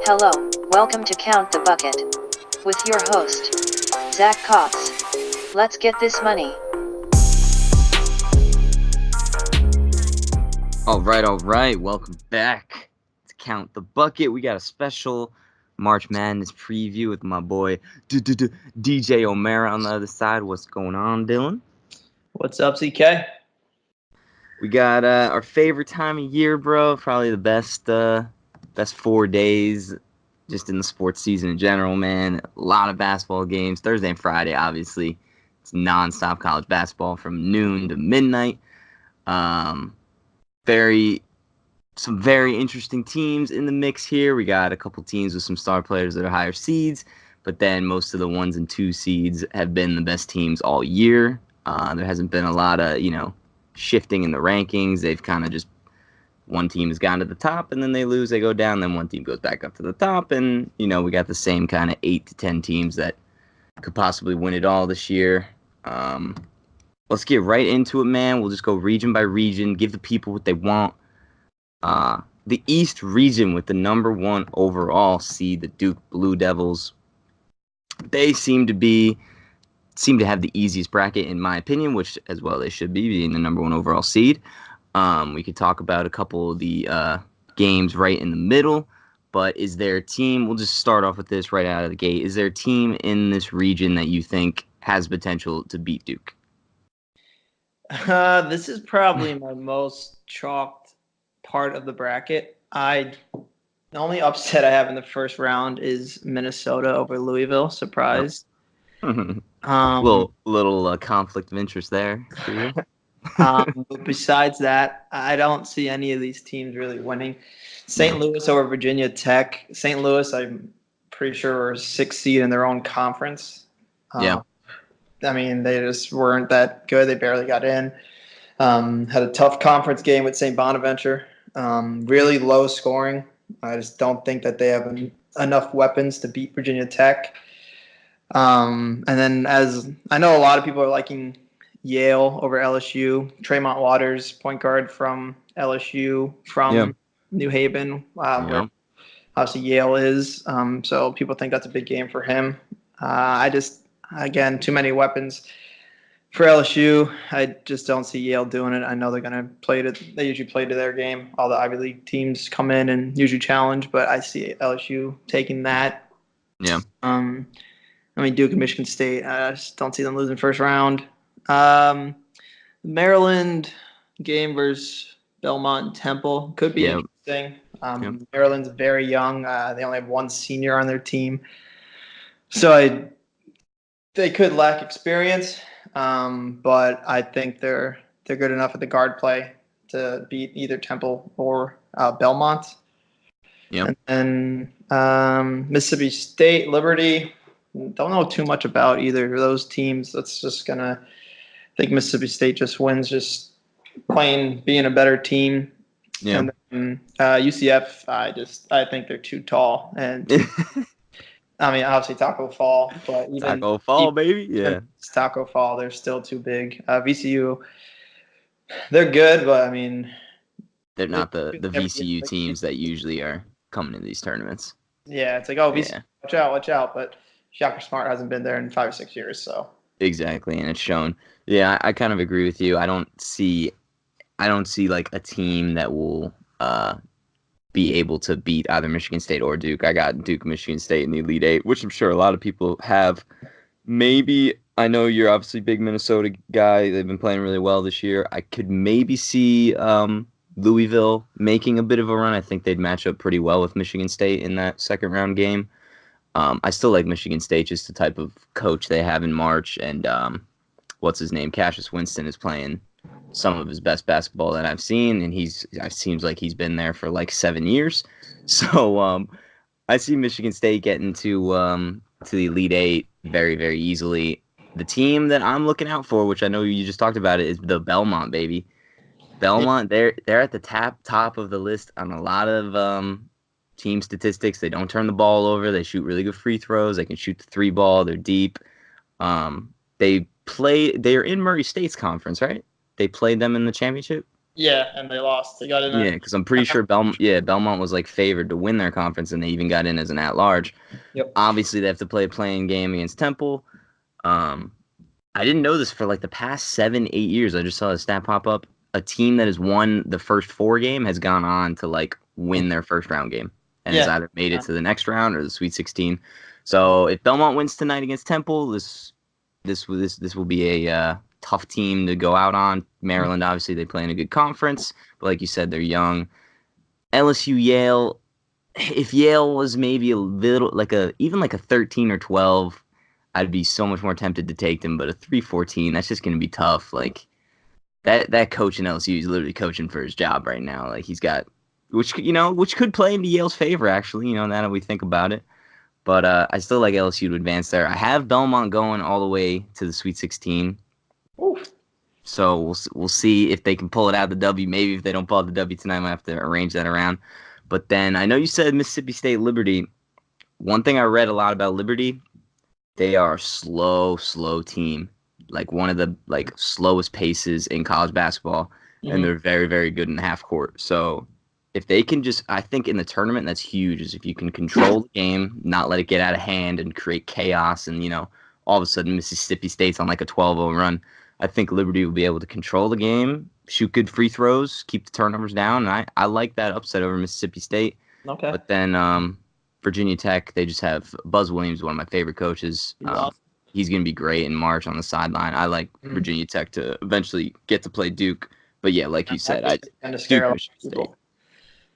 Hello, welcome to Count the Bucket. With your host, Zach Cox. Let's get this money. All right. Welcome back to Count the Bucket. We got a special March Madness preview with my boy DJ O'Meara on the other side. What's going on, Dillon? What's up, CK? We got our favorite time of year, bro. Probably the best 4 days just in the sports season in general, man. A lot of basketball games. Thursday and Friday, obviously. It's nonstop college basketball from noon to midnight. Some very interesting teams in the mix here. We got a couple teams with some star players that are higher seeds, but then most of the 1s and 2 seeds have been the best teams all year. There hasn't been a lot of, shifting in the rankings. They've kind of just, one team has gone to the top and then they lose, they go down, then one team goes back up to the top, and, we got the same kind of 8 to 10 teams that could possibly win it all this year. Let's get right into it, man. We'll just go region by region, give the people what they want. The East region with the number 1 overall seed, the Duke Blue Devils. They seem to have the easiest bracket, in my opinion, which as well they should be, being the number 1 overall seed. We could talk about a couple of the games right in the middle, but is there a team, we'll just start off with this right out of the gate, is there a team in this region that you think has potential to beat Duke? This is probably my most chalked part of the bracket. The only upset I have in the first round is Minnesota over Louisville. Surprise. Little conflict of interest there for you. But besides that, I don't see any of these teams really winning. St. Louis over Virginia Tech. St. Louis, I'm pretty sure, were 6th seed in their own conference. Yeah. I mean, they just weren't that good. They barely got in. Had a tough conference game with St. Bonaventure. Really low scoring. I just don't think that they have enough weapons to beat Virginia Tech. And then, as I know, a lot of people are liking Yale over LSU. Tremont Waters, point guard from LSU, from New Haven, where obviously Yale is. So people think that's a big game for him. Again, too many weapons for LSU. I just don't see Yale doing it. I know they're going to play to. They usually play to their game. All the Ivy League teams come in and usually challenge, but I see LSU taking that. Yeah. Duke and Michigan State. I just don't see them losing first round. Maryland game versus Belmont and Temple could be interesting. Maryland's very young. They only have 1 senior on their team, so they could lack experience. But I think they're good enough at the guard play to beat either Temple or Belmont. Yeah. And then Mississippi State, Liberty. Don't know too much about either of those teams. That's just I think Mississippi State just wins, just being a better team. Yeah. And then, UCF, I think they're too tall. And I mean, obviously Taco Fall, but Taco Fall, baby. Yeah. Taco Fall, they're still too big. VCU, they're good, but I mean, they're not the VCU teams that usually are coming into these tournaments. Yeah, it's like, VCU, watch out. But Shaka Smart hasn't been there in 5 or 6 years, so. Exactly, and it's shown. Yeah, I kind of agree with you. I don't see like a team that will be able to beat either Michigan State or Duke. I got Duke, Michigan State in the Elite Eight, which I'm sure a lot of people have. Maybe, I know you're obviously a big Minnesota guy. They've been playing really well this year. I could maybe see Louisville making a bit of a run. I think they'd match up pretty well with Michigan State in that second round game. I still like Michigan State, just the type of coach they have in March, and what's his name? Cassius Winston is playing some of his best basketball that I've seen, and it seems like he's been there for like 7 years. So I see Michigan State getting to the Elite Eight very, very easily. The team that I'm looking out for, which I know you just talked about it, is the Belmont, baby. Belmont, they're at the top of the list on a lot of team statistics. They don't turn the ball over. They shoot really good free throws. They can shoot the 3 ball. They're deep. They're in Murray State's conference, right? They played them in the championship. Yeah, and they lost. They got in. Yeah, because I'm pretty sure Belmont was like favored to win their conference, and they even got in as an at-large. Yep. Obviously, they have to play a playing game against Temple. Um, I didn't know this for like the past 7-8 years. I just saw a stat pop up. A team that has won the first 4 game has gone on to like win their first round game and has either made it to the next round or the Sweet 16. So if Belmont wins tonight against Temple, this will be a tough team to go out on. Maryland, obviously, they play in a good conference, but like you said, they're young. LSU, Yale. If Yale was maybe a little even like a 13 or 12, I'd be so much more tempted to take them. But a 3-14, that's just going to be tough. Like that coach in LSU is literally coaching for his job right now. Like he's got, which could play into Yale's favor actually. Now that we think about it. But I still like LSU to advance there. I have Belmont going all the way to the Sweet 16. Oof. So we'll see if they can pull it out of the W. Maybe if they don't pull out the W tonight, I might have to arrange that around. But then I know you said Mississippi State Liberty. One thing I read a lot about Liberty, they are a slow team. Like one of the slowest paces in college basketball, and they're very, very good in the half court. So if they can I think in the tournament that's huge, is if you can control the game, not let it get out of hand and create chaos, and all of a sudden Mississippi State's on like a 12-0 run. I think Liberty will be able to control the game, shoot good free throws, keep the turnovers down, and I like that upset over Mississippi State. Okay. But then Virginia Tech, they just have Buzz Williams, one of my favorite coaches. He's going to be great in March on the sideline. I like Virginia Tech to eventually get to play Duke. But yeah, like you said, Duke, Michigan State.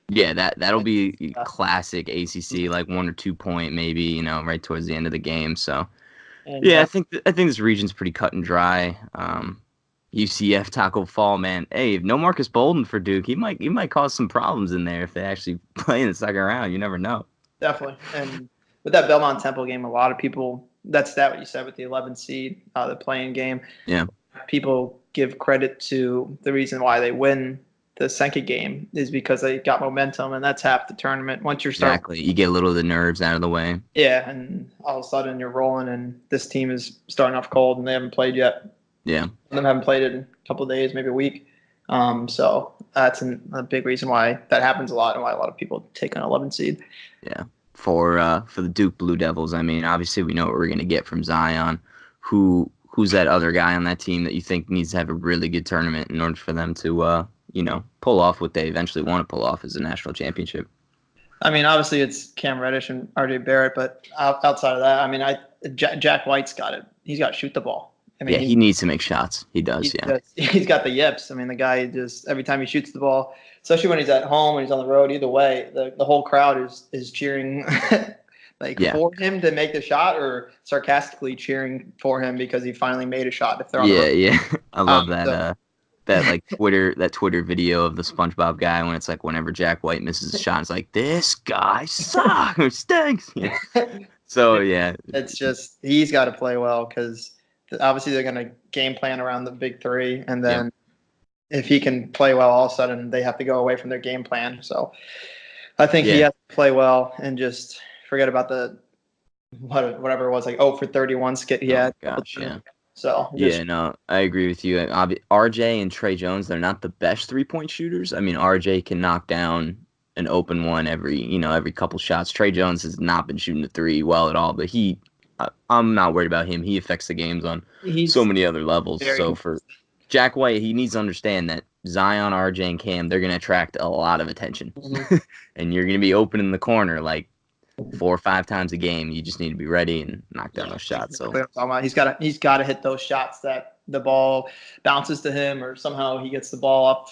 Yeah, that'll be classic ACC, like 1 or 2 point maybe, right towards the end of the game. So yeah, I think this region's pretty cut and dry. UCF Taco Fall, man. Hey, no Marcus Bolden for Duke. He might cause some problems in there if they actually play in the second round. You never know. Definitely. And with that Belmont Temple game, a lot of people, that's what you said with the 11 seed, the playing game. Yeah. People give credit to the reason why they win the second game is because they got momentum, and that's half the tournament. Once you're Exactly. You get a little of the nerves out of the way. Yeah, and all of a sudden you're rolling, and this team is starting off cold, and they haven't played yet. Yeah. They haven't played it in a couple of days, maybe a week. So that's a big reason why that happens a lot and why a lot of people take an 11 seed. Yeah. For the Duke Blue Devils, I mean, obviously we know what we're going to get from Zion. Who's that other guy on that team that you think needs to have a really good tournament in order for them to pull off what they eventually want to pull off as a national championship? I mean, obviously it's Cam Reddish and RJ Barrett, but outside of that, I mean, Jack White's got it. He's got to shoot the ball. I mean, he needs to make shots. He does, He's got the yips. I mean, the guy just every time he shoots the ball, especially when he's at home and he's on the road, either way, the whole crowd is cheering for him to make the shot, or sarcastically cheering for him because he finally made a shot. If they're on the road. Yeah. I love that. That Twitter video of the SpongeBob guy when it's like whenever Jack White misses a shot, it's like, this guy sucks or stinks. Yeah. So yeah, it's just he's got to play well because obviously they're going to game plan around the big three, and then if he can play well, all of a sudden they have to go away from their game plan. So I think he has to play well and just forget about the whatever it was, like 0 for 31 skit he had. Gosh, yeah. So I agree with you. RJ and Trey Jones, they're not the best 3-point shooters. I mean, RJ can knock down an open one every couple shots. Trey Jones has not been shooting the three well at all, but I'm not worried about him. He affects the games on so many other levels. So for Jack White, he needs to understand that Zion, RJ, and Cam, they're going to attract a lot of attention. And you're going to be open in the corner like 4 or 5 times a game. You just need to be ready and knock down those shots. So he's got to hit those shots that the ball bounces to him, or somehow he gets the ball up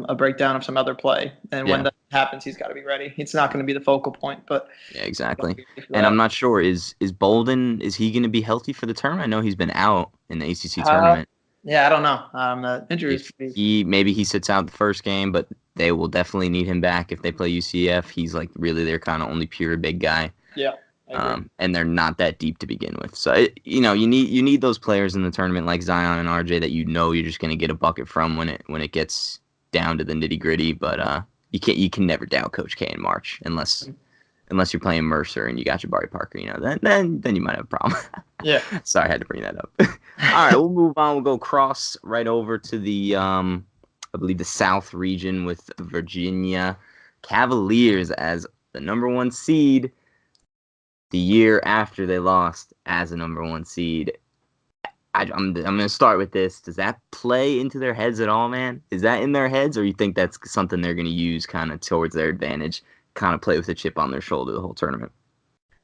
a breakdown of some other play. And when that happens, he's got to be ready. It's not going to be the focal point, but exactly. And I'm not sure, is Bolden, is he going to be healthy for the tournament? I know he's been out in the ACC tournament. Yeah, I don't know. Injuries. Maybe he sits out the first game, but they will definitely need him back if they play UCF. He's like really their kind of only pure big guy. Yeah. And they're not that deep to begin with. So you need those players in the tournament like Zion and RJ that you're just going to get a bucket from when it gets down to the nitty gritty. But you can never doubt Coach K in March unless you're playing Mercer and you got Jabari Parker. Then you might have a problem. Yeah. Sorry, I had to bring that up. All right, we'll move on. We'll go right over to the I believe, the South region with Virginia Cavaliers as the number 1 seed the year after they lost as a number 1 seed. I'm going to start with this. Does that play into their heads at all, man? Is that in their heads, or you think that's something they're going to use kind of towards their advantage, kind of play with a chip on their shoulder the whole tournament?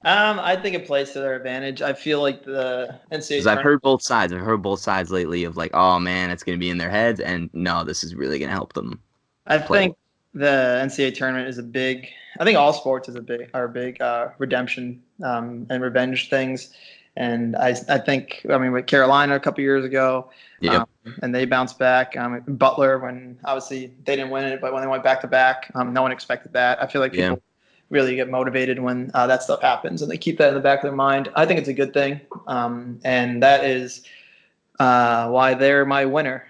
I think it plays to their advantage. I feel like the NCAA Because I've heard both sides. I've heard both sides lately of like, oh man, it's going to be in their heads, and no, this is really going to help them. I think the NCAA tournament is I think all sports are big redemption and revenge things. And I think, with Carolina a couple years ago, and they bounced back. Butler, when obviously they didn't win it, but when they went back to back, no one expected that. I feel like people really get motivated when that stuff happens, and they keep that in the back of their mind. I think it's a good thing, and that is why they're my winner.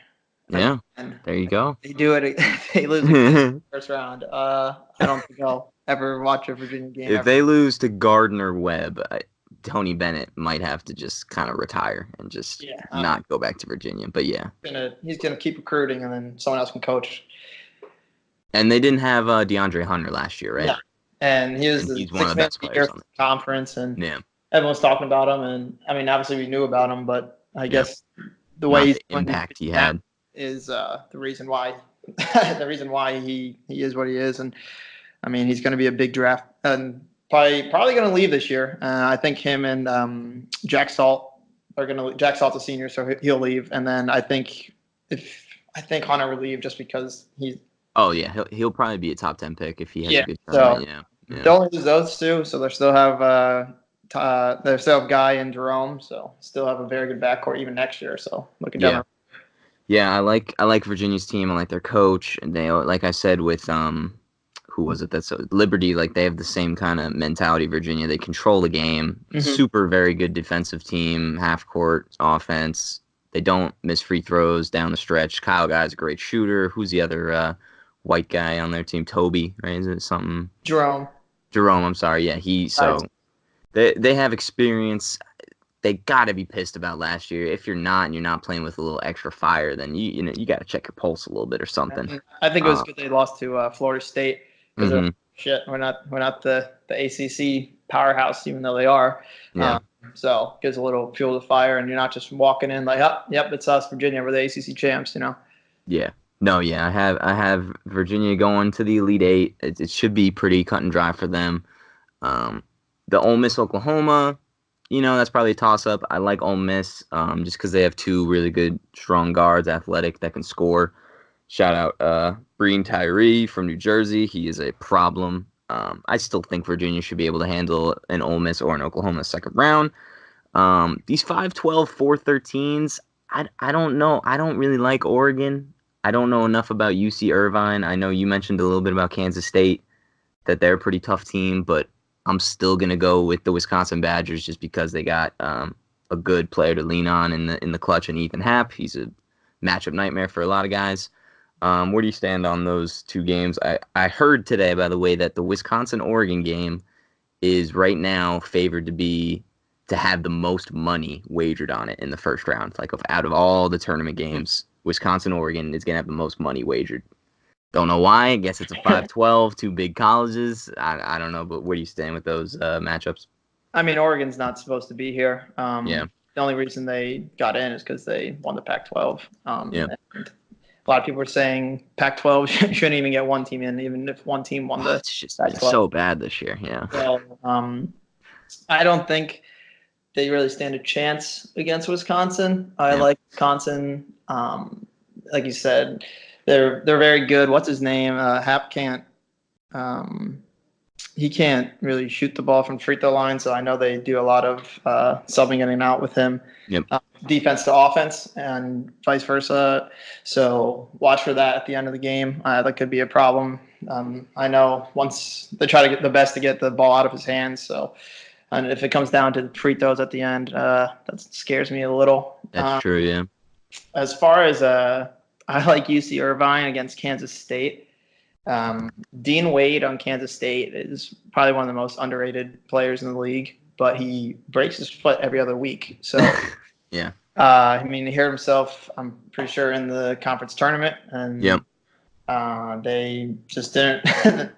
Yeah, there you go. They do it. They lose the first round. I don't think I'll ever watch a Virginia game. If they lose to Gardner-Webb, Tony Bennett might have to just kind of retire and just not go back to Virginia. But yeah, he's gonna keep recruiting, and then someone else can coach. And they didn't have DeAndre Hunter last year, right? Yeah. And he's one of the best players on the conference, and everyone's talking about him. And obviously we knew about him, but I guess the way the impact he had is the reason why he is what he is. And he's going to be a big draft, and probably going to leave this year. I think him and Jack Salt are going to. Jack Salt's a senior, so he'll leave. And then I think Hunter will leave just because he's. Oh yeah, he'll probably be a top 10 pick if he has a good tournament. They'll only lose those two, so they still have Guy and Jerome, so still have a very good backcourt even next year. So looking down. Yeah, I like Virginia's team. I like their coach, and they, like I said, with who was it? That's Liberty. Like they have the same kind of mentality. Virginia, they control the game. Super, very good defensive team, half court offense. They don't miss free throws down the stretch. Kyle Guy's a great shooter. Who's the other white guy on their team? Toby, right? Is it something? Jerome, I'm sorry. Yeah, they have experience. They got to be pissed about last year. If you're not, and you're not playing with a little extra fire, then you got to check your pulse a little bit or something. I think it was good they lost to Florida State because we're not the ACC powerhouse, even though they are. Yeah. So it gives a little fuel to the fire, and you're not just walking in like, oh, yep, it's us, Virginia, we're the ACC champs, Yeah. No, yeah, I have Virginia going to the Elite Eight. It should be pretty cut and dry for them. The Ole Miss Oklahoma, that's probably a toss-up. I like Ole Miss just because they have two really good, strong guards, athletic, that can score. Shout out Breen Tyree from New Jersey. He is a problem. I still think Virginia should be able to handle an Ole Miss or an Oklahoma second round. These 5-12, 4-13s, I don't know. I don't really like Oregon. I don't know enough about UC Irvine. I know you mentioned a little bit about Kansas State, that they're a pretty tough team, but I'm still going to go with the Wisconsin Badgers just because they got a good player to lean on in the clutch, and Ethan Happ. He's a matchup nightmare for a lot of guys. Where do you stand on those two games? I heard today, by the way, that the Wisconsin-Oregon game is right now favored to have the most money wagered on it in the first round. Like out of all the tournament games, Wisconsin-Oregon is going to have the most money wagered. Don't know why. I guess it's a 5-12, two big colleges. I don't know, but where do you stand with those matchups? Oregon's not supposed to be here. The only reason they got in is because they won the Pac-12. A lot of people are saying Pac-12 shouldn't even get one team in, even if one team won the it's just Pac-12. So bad this year, yeah. So, I don't think they really stand a chance against Wisconsin. I like Wisconsin. Like you said, they're very good. What's his name? Hap can't. He can't really shoot the ball from free throw line, so I know they do a lot of subbing in and out with him. Defense to offense and vice versa. So watch for that at the end of the game. That could be a problem. I know once they try to get the best to get the ball out of his hands. So, and if it comes down to the free throws at the end, that scares me a little. That's true, yeah. As far as I like UC Irvine against Kansas State. Dean Wade on Kansas State is probably one of the most underrated players in the league, but he breaks his foot every other week. So I mean, he hurt himself, I'm pretty sure, in the conference tournament, and Yep. they just didn't.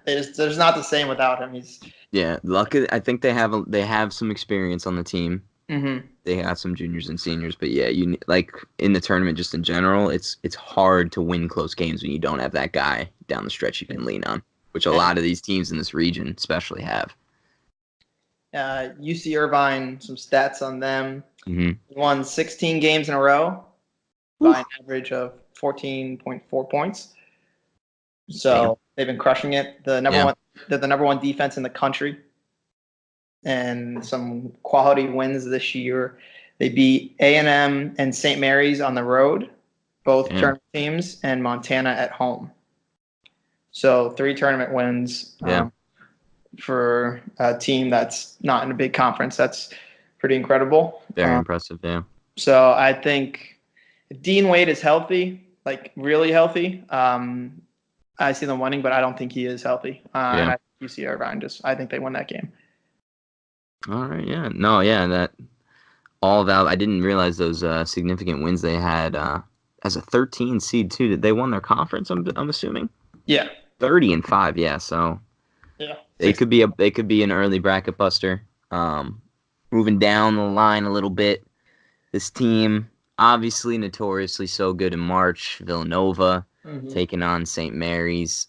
There's not the same without him. He's. Yeah, lucky. I think they have some experience on the team. Mm-hmm. They have some juniors and seniors, but yeah, like in the tournament just in general, it's hard to win close games when you don't have that guy down the stretch you can lean on, which a lot of these teams in this region especially have. UC Irvine, some stats on them. Mm-hmm. Won 16 games in a row by an average of 14.4 points. So they've been crushing it. They're the number one defense in the country, and some quality wins this year. They beat A&M and St. Mary's on the road, both tournament teams, and Montana at home. So 3 tournament wins for a team that's not in a big conference. That's pretty incredible. Very impressive, yeah. So I think if Dean Wade is healthy, like really healthy, I see them winning, but I don't think he is healthy. And UC Irvine I think they win that game. All right, yeah. No, yeah, that all of that. I didn't realize those significant wins they had as a 13 seed too. Did they won their conference? I'm assuming. Yeah. 30-5, yeah. So they could be an early bracket buster. Moving down the line a little bit, this team obviously notoriously so good in March. Villanova taking on St. Mary's,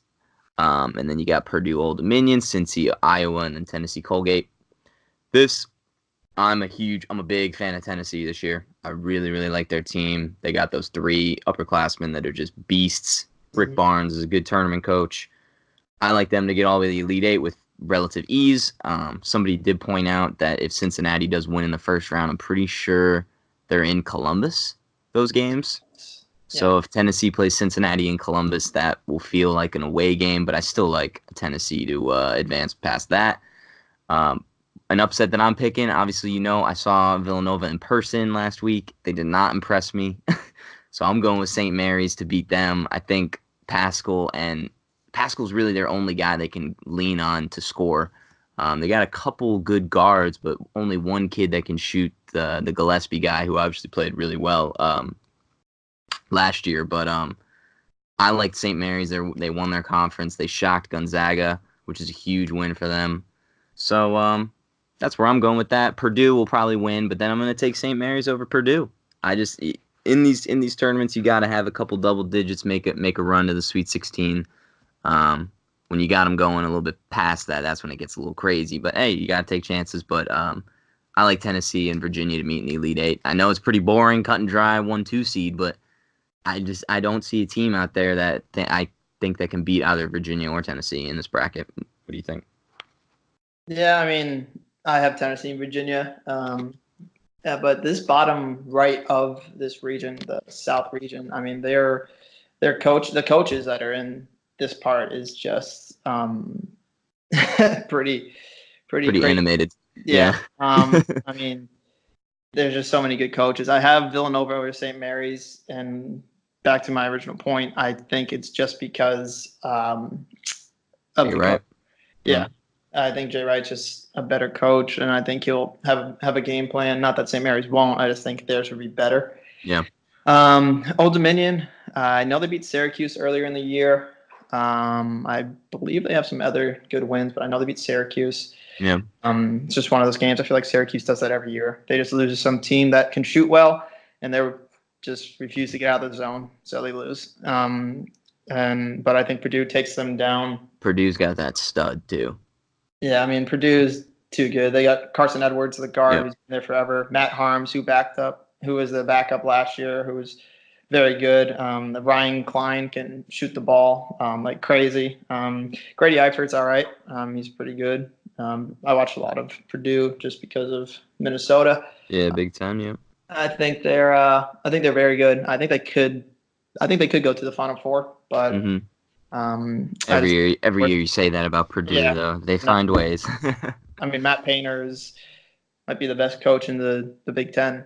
and then you got Purdue Old Dominion, Cincy, Iowa, and then Tennessee Colgate. I'm a big fan of Tennessee this year. I really, really like their team. They got those 3 upperclassmen that are just beasts. Rick Barnes is a good tournament coach. I like them to get all the way to the Elite Eight with relative ease. Somebody did point out that if Cincinnati does win in the first round, I'm pretty sure they're in Columbus, those games. So if Tennessee plays Cincinnati in Columbus, that will feel like an away game, but I still like Tennessee to advance past that. An upset that I'm picking, obviously, I saw Villanova in person last week. They did not impress me. So I'm going with St. Mary's to beat them. I think Pascal's really their only guy they can lean on to score. They got a couple good guards, but only one kid that can shoot, the Gillespie guy, who obviously played really well last year. But I liked St. Mary's. They won their conference. They shocked Gonzaga, which is a huge win for them. So that's where I'm going with that. Purdue will probably win, but then I'm going to take St. Mary's over Purdue. In these tournaments, you got to have a couple double digits, make a run to the Sweet 16. When you got them going a little bit past that, that's when it gets a little crazy. But hey, you got to take chances. But I like Tennessee and Virginia to meet in the Elite Eight. I know it's pretty boring, cut and dry, 1-2 seed, but I don't see a team out there that I think that can beat either Virginia or Tennessee in this bracket. What do you think? Yeah, I mean, I have Tennessee and Virginia. But this bottom right of this region, the South region, I mean, the coaches that are in this part is just pretty crazy. Animated. Yeah. I mean, there's just so many good coaches. I have Villanova over St. Mary's, and back to my original point, I think it's just because of the right. Yeah. I think Jay Wright's just a better coach, and I think he'll have a game plan. Not that St. Mary's won't. I just think theirs would be better. Yeah. Old Dominion, I know they beat Syracuse earlier in the year. I believe they have some other good wins, but I know they beat Syracuse. Yeah. It's just one of those games. I feel like Syracuse does that every year. They just lose to some team that can shoot well, and they just refuse to get out of the zone, so they lose. But I think Purdue takes them down. Purdue's got that stud too. Yeah, I mean, Purdue's too good. They got Carson Edwards, the guard, who's been there forever. Matt Harms, who was the backup last year, who was very good. The Ryan Klein can shoot the ball like crazy. Grady Eifert's all right. He's pretty good. I watched a lot of Purdue just because of Minnesota. Yeah, Big Ten. Yeah. I think they're very good. I think they could go to the Final Four, but. Mm-hmm. Every year you say that about Purdue, though. They find ways. I mean, Matt Painter might be the best coach in the Big Ten.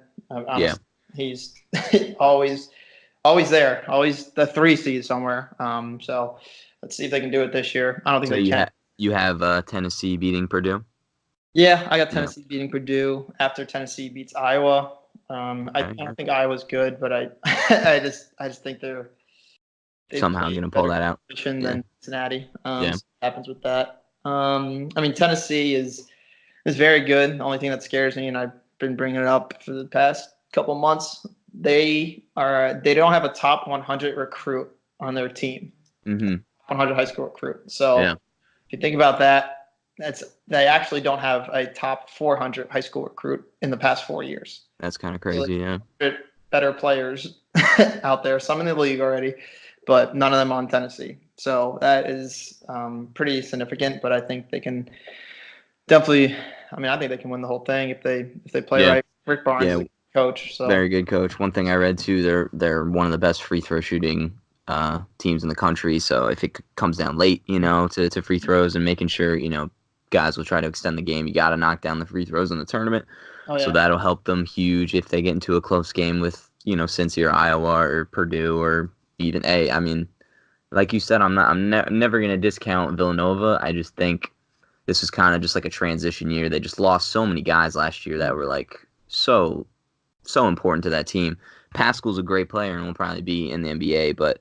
He's always there, always the 3 seed somewhere. So let's see if they can do it this year. I don't think they can. You have Tennessee beating Purdue? Yeah, I got Tennessee beating Purdue after Tennessee beats Iowa. I don't think Iowa's good, but I just think they're somehow going to pull that out. Than Cincinnati. Yeah. So happens with that. I mean, Tennessee is very good. The only thing that scares me, and I've been bringing it up for the past couple months, they don't have a top 100 recruit on their team. 100 high school recruit. So if you think about that, they actually don't have a top 400 high school recruit in the past 4 years. That's kind of crazy, yeah. Better players out there, some in the league already, but none of them on Tennessee. So that is pretty significant. But I think they can definitely. I mean, I think they can win the whole thing if they play right. Rick Barnes is a coach. So very good coach. One thing I read too, they're one of the best free throw shooting teams in the country. So if it comes down late, to free throws and making sure guys will try to extend the game, you got to knock down the free throws in the tournament. Oh, yeah. So that'll help them huge if they get into a close game with Cincy or Iowa or Purdue or even I mean, like you said, I'm never going to discount Villanova. I just think this is kind of just like a transition year. They just lost so many guys last year that were like so important to that team. Pascal's a great player and will probably be in the NBA, but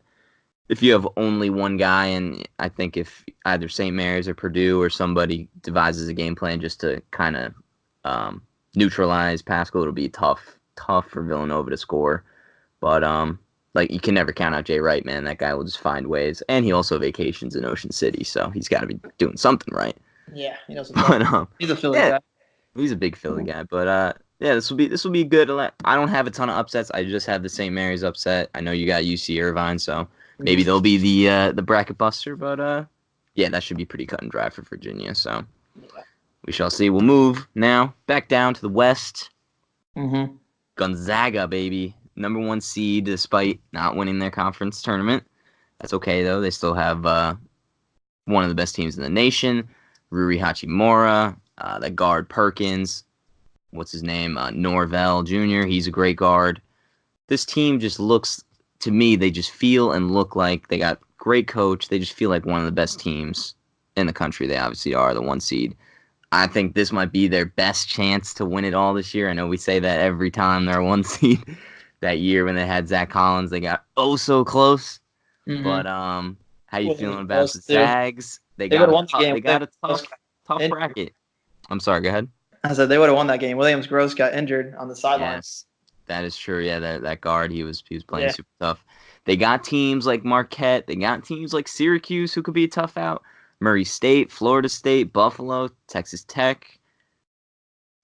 if you have only one guy, and I think if either St. Mary's or Purdue or somebody devises a game plan just to kind of neutralize Pascal, it'll be tough for Villanova to score. But you can never count out Jay Wright, man. That guy will just find ways, and he also vacations in Ocean City, so he's got to be doing something right. Yeah, he knows. But he's a Philly guy. He's a big Philly guy, but this will be good. I don't have a ton of upsets. I just have the St. Mary's upset. I know you got UC Irvine, so maybe they'll be the bracket buster. But that should be pretty cut and dry for Virginia. So we shall see. We'll move now back down to the West. Gonzaga, baby, number 1 seed despite not winning their conference tournament. That's okay though. They still have one of the best teams in the nation. Rui Hachimura, the guard Perkins. What's his name? Norvell Jr. He's a great guard. This team just looks, to me, they just feel and look like they got great coach. They just feel like one of the best teams in the country. They obviously are the 1 seed. I think this might be their best chance to win it all this year. I know we say that every time they're 1 seed. That year when they had Zach Collins, they got so close. But how you feeling about the Zags? They got a tough bracket. I'm sorry, go ahead. I said they would have won that game. Williams Gross got injured on the sidelines. Yes, that is true. Yeah, that guard, he was playing super tough. They got teams like Marquette. They got teams like Syracuse who could be a tough out. Murray State, Florida State, Buffalo, Texas Tech,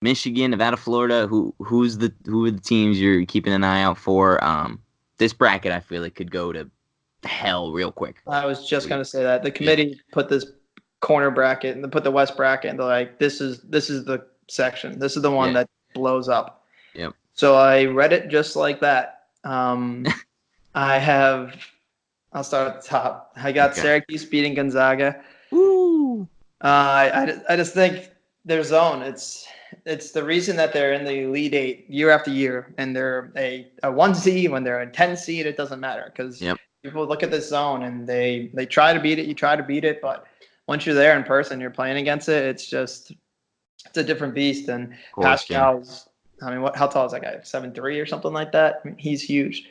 Michigan, Nevada, Florida. Who are the teams you're keeping an eye out for? This bracket, I feel like, could go to hell real quick. I was just gonna say that the committee put this corner bracket and they put the West bracket, and they're like, this is the section. This is the one that blows up. Yep. So I read it just like that. I'll start at the top. I got Syracuse beating Gonzaga. Woo! I just think their zone. It's the reason that they're in the Elite Eight year after year, and they're a 1 seed. When they're a 10 seed, it doesn't matter because people look at this zone and they try to beat it. You try to beat it, but once you're there in person, you're playing against it. It's a different beast. And Pascal's, I mean, how tall is that guy? 7'3" or something like that. I mean, he's huge.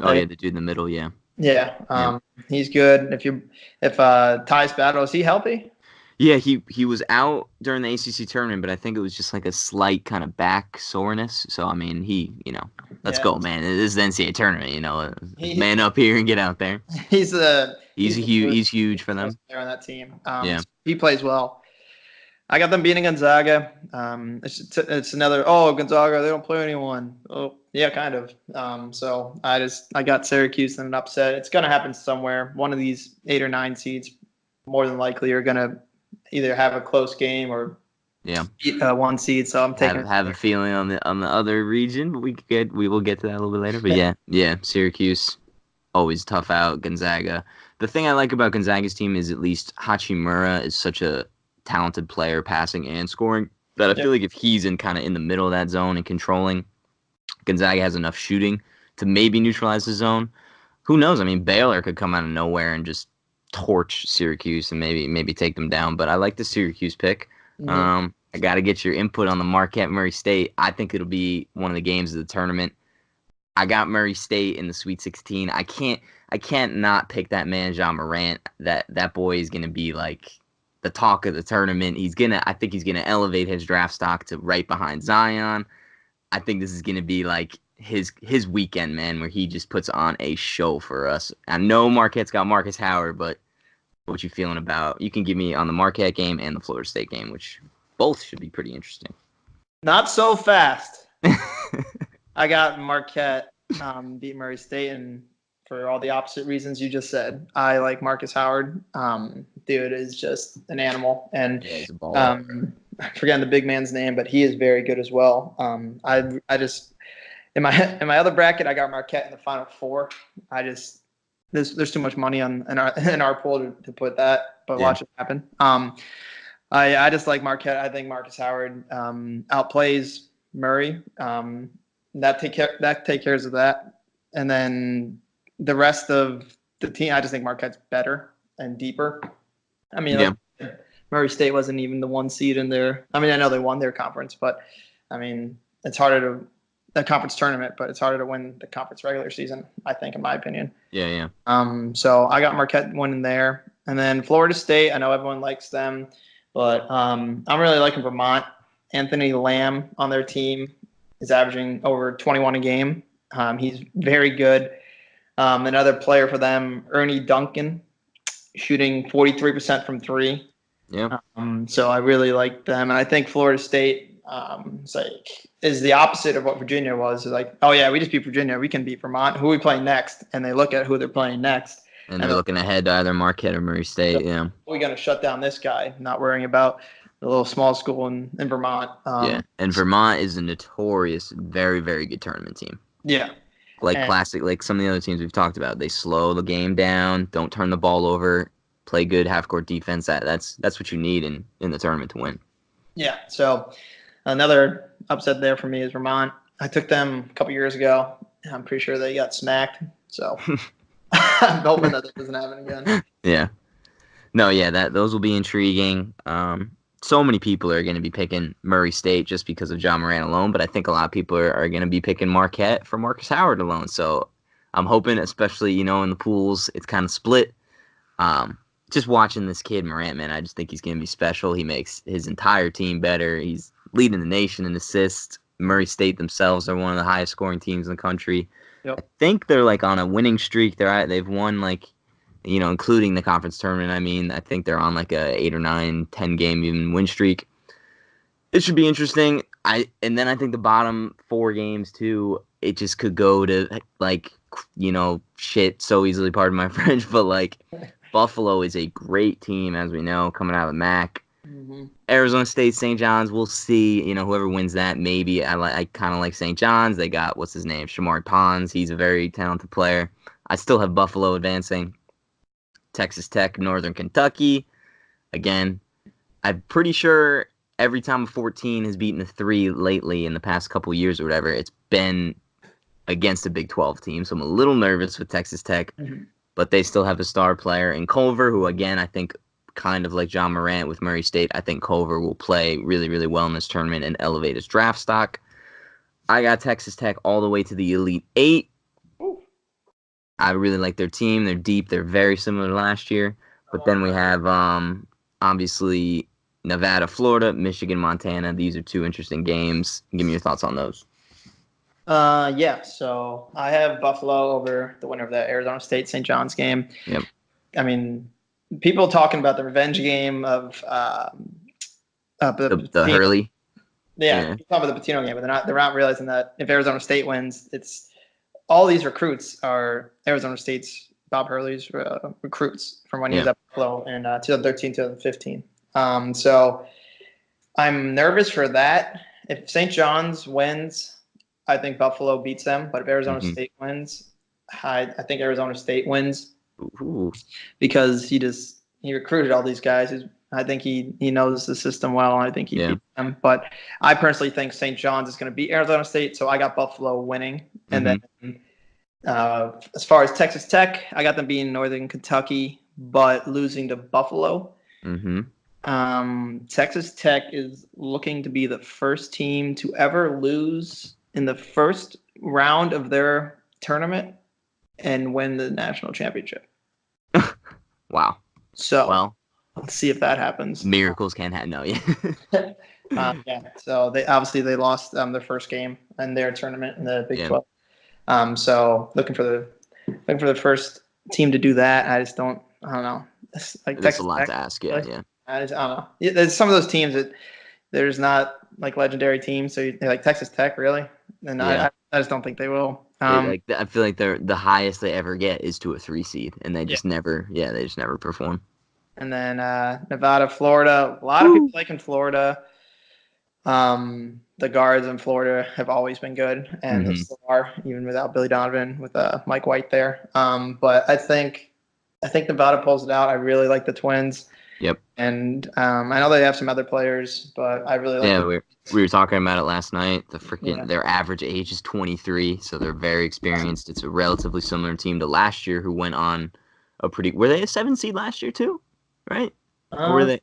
Oh yeah, the dude in the middle, yeah. Yeah, he's good. If Tyus Battle, is he healthy? Yeah, he was out during the ACC tournament, but I think it was just like a slight kind of back soreness. So I mean, let's go, man. This is the NCAA tournament, man up here and get out there. He's huge for them. On that team. He plays well. I got them beating Gonzaga. It's another. Oh, Gonzaga, they don't play anyone. Oh, yeah, kind of. So I got Syracuse in an upset. It's gonna happen somewhere. One of these 8 or 9 seeds, more than likely, are gonna either have a close game or beat 1 seed. So I'm taking. Have a feeling on the other region, but we will get to that a little bit later. But yeah, Syracuse, always tough out. Gonzaga. The thing I like about Gonzaga's team is at least Hachimura is such a talented player, passing and scoring, that I feel like if he's in the middle of that zone and controlling, Gonzaga has enough shooting to maybe neutralize the zone. Who knows? I mean, Baylor could come out of nowhere and just torch Syracuse and maybe take them down. But I like the Syracuse pick. I got to get your input on the Marquette Murray State. I think it'll be one of the games of the tournament. I got Murray State in the Sweet 16. I can't not pick that man, Ja Morant. That boy is gonna be like the talk of the tournament. I think he's gonna elevate his draft stock to right behind Zion. I think this is gonna be like his weekend, man, where he just puts on a show for us. I know Marquette's got Marcus Howard, but what you feeling about? You can give me on the Marquette game and the Florida State game, which both should be pretty interesting. Not so fast. I got Marquette beat Murray State, and for all the opposite reasons you just said. I like Marcus Howard. Dude is just an animal, and Yeah, he's a baller. I'm forgetting the big man's name, but he is very good as well. I just in my other bracket, I got Marquette in the Final Four. There's too much money in our pool to put that, but watch it happen. I just like Marquette. I think Marcus Howard outplays Murray. That take care of that, and then the rest of the team. I just think Marquette's better and deeper. I mean, like, Murray State wasn't even the 1 seed in there. I mean, I know they won their conference, but I mean, it's harder to the conference tournament, but it's harder to win the conference regular season. I think, in my opinion. Yeah. So I got Marquette winning there, and then Florida State. I know everyone likes them, but I'm really liking Vermont. Anthony Lamb on their team is averaging over 21 a game. He's very good. Another player for them, Ernie Duncan, shooting 43% from three. Yeah. So I really like them, and I think Florida State is the opposite of what Virginia was. It's like, oh yeah, we just beat Virginia, we can beat Vermont. Who are we playing next? And they look at who they're playing next, And they're looking ahead to either Marquette or Murray State. Yeah. We're gonna shut down this guy, not worrying about the little small school in Vermont. And Vermont is a notorious, very, very good tournament team. Yeah. Classic, like some of the other teams we've talked about. They slow the game down, don't turn the ball over, play good half-court defense. That's what you need in the tournament to win. Yeah, so another upset there for me is Vermont. I took them a couple years ago. I'm pretty sure they got smacked, so I'm hoping that doesn't happen again. Yeah. No, yeah, those will be intriguing. So many people are going to be picking Murray State just because of Ja Morant alone, but I think a lot of people are going to be picking Marquette for Marcus Howard alone. So I'm hoping, especially, in the pools, it's kind of split. Just watching this kid, Morant, man, I just think he's going to be special. He makes his entire team better. He's leading the nation in assists. Murray State themselves are one of the highest scoring teams in the country. Yep. I think they're on a winning streak. They've won including the conference tournament. I mean, I think they're on a 8 or 9, 10 game even win streak. It should be interesting. And then I think the bottom 4 games too, it just could go to shit so easily, pardon my French, but Buffalo is a great team, as we know, coming out of the MAC. Mm-hmm. Arizona State, St. John's, we'll see. Whoever wins that, maybe. I kind of like St. John's. They got, what's his name? Shamari Pons. He's a very talented player. I still have Buffalo advancing. Texas Tech, Northern Kentucky. Again, I'm pretty sure every time a 14 has beaten a 3 lately in the past couple years or whatever, it's been against a Big 12 team. So I'm a little nervous with Texas Tech, but they still have a star player in Culver, who, again, I think kind of like Ja Morant with Murray State, I think Culver will play really, really well in this tournament and elevate his draft stock. I got Texas Tech all the way to the Elite 8. I really like their team. They're deep. They're very similar to last year. But then we have, obviously, Nevada, Florida, Michigan, Montana. These are 2 interesting games. Give me your thoughts on those. Yeah, so I have Buffalo over the winner of that Arizona State St. John's game. Yep. I mean, people talking about the revenge game of the Hurley. Yeah, people talking about the Patino game, but they're not realizing that if Arizona State wins, it's all these recruits are Arizona State's Bob Hurley's recruits from when he was at Buffalo in 2013, 2015. So I'm nervous for that. If St. John's wins, I think Buffalo beats them. But if Arizona State wins, I think Arizona State wins. Ooh. Because he recruited all these guys. I think he knows the system well, and I think he beats them. But I personally think St. John's is going to beat Arizona State, so I got Buffalo winning. And then as far as Texas Tech, I got them beating Northern Kentucky, but losing to Buffalo. Texas Tech is looking to be the first team to ever lose in the first round of their tournament and win the national championship. Wow. So Well, let's see if that happens. miracles can happen. No, yeah. Yeah. So they lost their first game in their tournament in the Big Yeah. 12. So looking for the first team to do that. I don't know. It's like There's a Texas lot Tech. to ask. Yeah, yeah. I don't know. Yeah, there's some of those teams that there's not like legendary teams. So like Texas Tech, really, and Yeah. I just don't think they will. I feel like they're the highest they ever get is to a 3 seed, and they just never perform. And then Nevada, Florida. A lot of people like in Florida. The guards in Florida have always been good, and they still are, even without Billy Donovan, with Mike White there. But I think Nevada pulls it out. I really like the Twins. Yep. And I know they have some other players, but I really like. Yeah, we were talking about it last night. Their average age is 23, so they're very experienced. It's a relatively similar team to last year, who went on were they a 7 seed last year too, right? Or were they?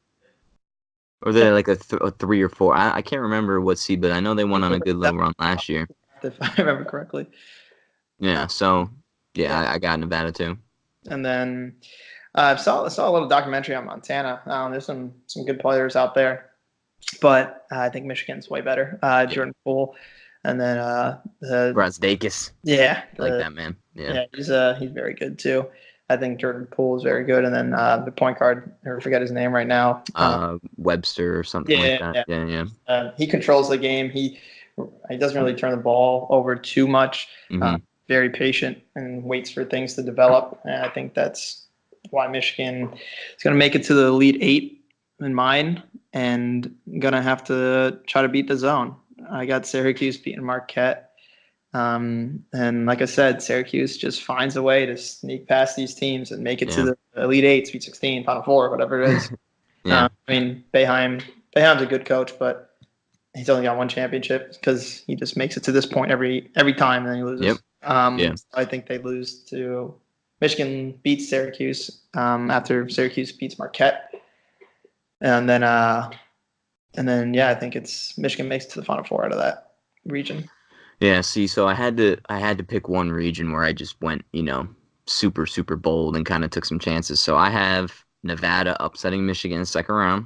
Or they're like a 3 or 4. I can't remember what seed, but I know they went on a good little run last year. If I remember correctly. Yeah. So I got Nevada too. And then I saw a little documentary on Montana. There's some good players out there, but I think Michigan's way better. Jordan Poole, and then Brazdeikis. Yeah, I like that man. Yeah. He's very good too. I think Jordan Poole is very good, and then the point guard, I forget his name right now. Webster or something like that. Yeah. He controls the game. He doesn't really turn the ball over too much. Very patient and waits for things to develop. And I think that's why Michigan is going to make it to the Elite Eight in mine, and going to have to try to beat the zone. I got Syracuse beating Marquette. And like I said, Syracuse just finds a way to sneak past these teams and make it to the Elite Eight, Sweet 16, Final Four, whatever it is. I mean, Boeheim's a good coach, but he's only got one championship because he just makes it to this point every time, and then he loses. Yep. I think they lose to Michigan beats Syracuse after Syracuse beats Marquette, and then I think it's Michigan makes it to the Final Four out of that region. Yeah, see, so I had to pick one region where I just went, super, super bold and kind of took some chances. So I have Nevada upsetting Michigan in the second round.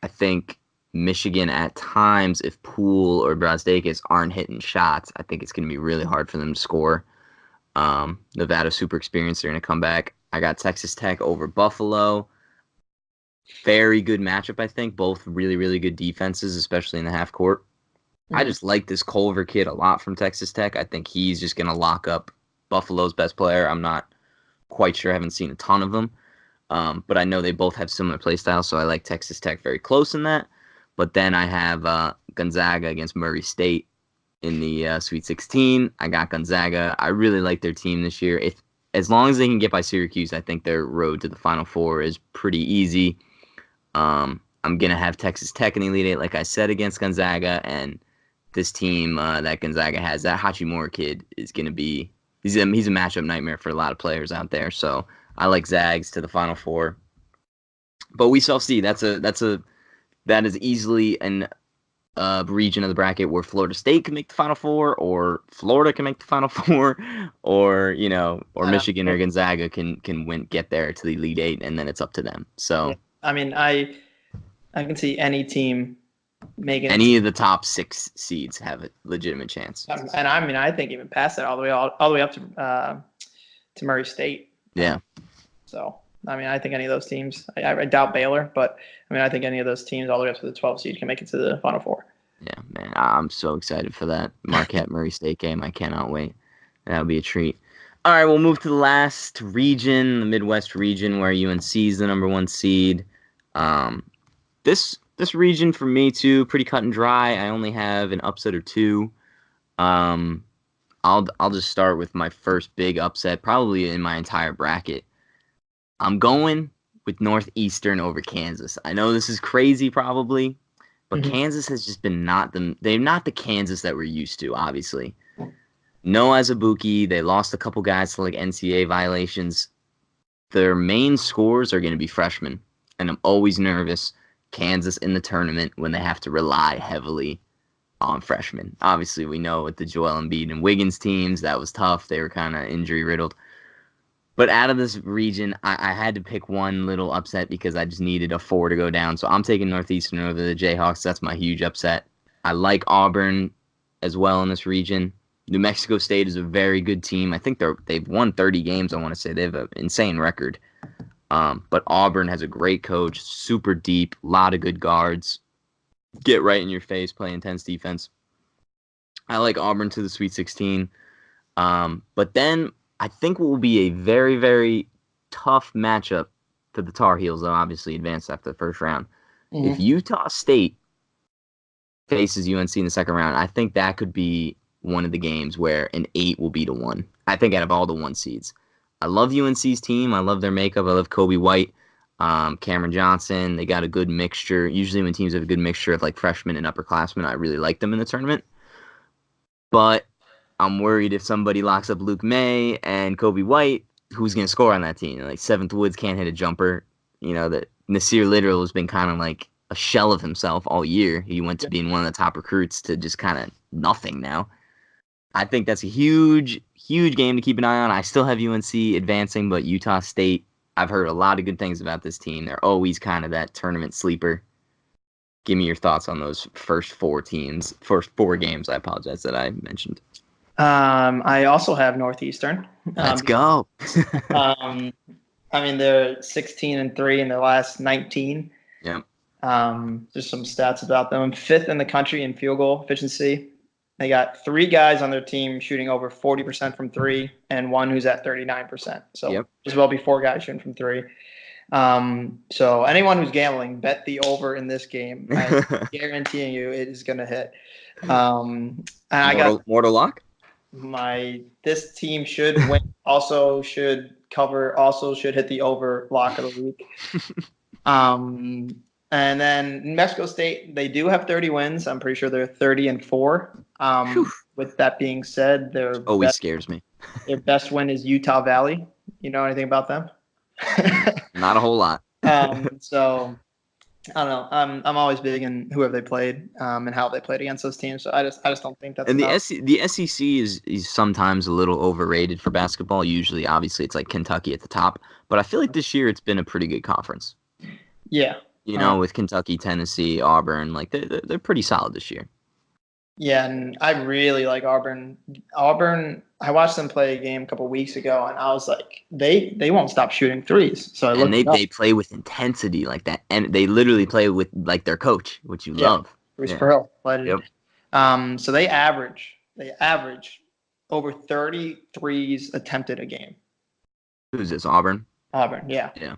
I think Michigan at times, if Poole or Brazdeikis aren't hitting shots, I think it's going to be really hard for them to score. Nevada super experienced. They're going to come back. I got Texas Tech over Buffalo. Very good matchup, I think. Both really, really good defenses, especially in the half court. I just like this Culver kid a lot from Texas Tech. I think he's just going to lock up Buffalo's best player. I'm not quite sure. I haven't seen a ton of them. But I know they both have similar play styles, so I like Texas Tech very close in that. But then I have Gonzaga against Murray State in the Sweet 16. I got Gonzaga. I really like their team this year. As long as they can get by Syracuse, I think their road to the Final Four is pretty easy. I'm going to have Texas Tech in the Elite Eight, like I said, against Gonzaga, and this team that Gonzaga has, that Hachimura kid is going to be he's a matchup nightmare for a lot of players out there. So I like Zags to the Final Four, but we shall see. That is easily an region of the bracket where Florida State can make the Final Four, or Florida can make the Final Four, or Michigan or Gonzaga can get there to the Elite Eight, and then it's up to them. So I mean, I can see any team making any of the top 6 seeds have a legitimate chance. And I mean, I think even past that, all the way up to Murray State. Yeah. So I mean, I think any of those teams. I doubt Baylor, but I mean, I think any of those teams all the way up to the 12 seed can make it to the Final Four. Yeah, man, I'm so excited for that Marquette Murray State game. I cannot wait. That'll be a treat. All right, we'll move to the last region, the Midwest region, where UNC is the number 1 seed. This region for me too, pretty cut and dry. I only have an upset or 2. I'll just start with my first big upset, probably in my entire bracket. I'm going with Northeastern over Kansas. I know this is crazy, probably, but Kansas has just been they're not the Kansas that we're used to. Obviously, no Azubuike. They lost a couple guys to like NCAA violations. Their main scores are going to be freshmen, and I'm always nervous. Kansas in the tournament when they have to rely heavily on freshmen. Obviously, we know with the Joel Embiid and Wiggins teams, that was tough. They were kind of injury-riddled. But out of this region, I had to pick one little upset because I just needed a 4 to go down. So I'm taking Northeastern over the Jayhawks. That's my huge upset. I like Auburn as well in this region. New Mexico State is a very good team. I think they've won 30 games, I want to say. They have an insane record. But Auburn has a great coach, super deep, a lot of good guards. Get right in your face, play intense defense. I like Auburn to the Sweet 16. But then I think what will be a very, very tough matchup for the Tar Heels, though obviously advanced after the first round. Mm-hmm. If Utah State faces UNC in the second round, I think that could be one of the games where an 8 will beat a 1. I think out of all the 1 seeds. I love UNC's team. I love their makeup. I love Kobe White, Cameron Johnson. They got a good mixture. Usually when teams have a good mixture of like freshmen and upperclassmen, I really like them in the tournament. But I'm worried if somebody locks up Luke May and Kobe White, who's going to score on that team? Like Seventh Woods can't hit a jumper. You know, that Nasir Littrell has been kind of like a shell of himself all year. He went to being one of the top recruits to just kind of nothing now. I think that's a huge, huge game to keep an eye on. I still have UNC advancing, but Utah State, I've heard a lot of good things about this team. They're always kind of that tournament sleeper. Give me your thoughts on those first 4 games, I apologize, that I mentioned. I also have Northeastern. Let's go. I mean, they're 16-3 in their last 19. Yeah. There's some stats about them. 5th in the country in field goal efficiency. They got 3 guys on their team shooting over 40% from 3 and 1 who's at 39%. So just well be 4 guys shooting from 3. So anyone who's gambling, bet the over in this game. I'm guaranteeing you it is going to hit. And I got Mortal lock? This team should win, also should cover, also should hit the over lock of the week. And then New Mexico State, they do have 30 wins. I'm pretty sure they're 30-4. With that being said, scares me. Their best win is Utah Valley. You know anything about them? Not a whole lot. So I don't know. I'm always big in who have they played and how they played against those teams. So I just don't think that's. And the SEC is sometimes a little overrated for basketball. Usually, obviously, it's like Kentucky at the top. But I feel like this year it's been a pretty good conference. Yeah. You know, with Kentucky, Tennessee, Auburn, like they're pretty solid this year. Yeah, and I really like Auburn. I watched them play a game a couple weeks ago, and I was like, they won't stop shooting threes. So they play with intensity like that, and they literally play with like their coach, which you love. Bruce Pearl. Yep. So they average over 30 threes attempted a game. Who's this? Auburn. Auburn, yeah. Yeah.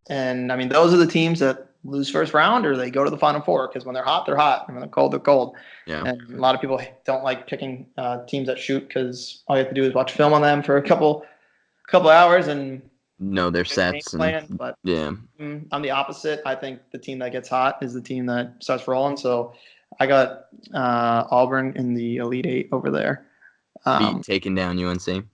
And I mean, those are the teams that lose first round or they go to the Final Four because when they're hot, they're hot. And when they're cold, they're cold. Yeah. And a lot of people don't like picking teams that shoot because all you have to do is watch film on them for a couple hours and know their sets. But I'm the opposite. I think the team that gets hot is the team that starts rolling. So I got Auburn in the Elite Eight over there. Taking down UNC.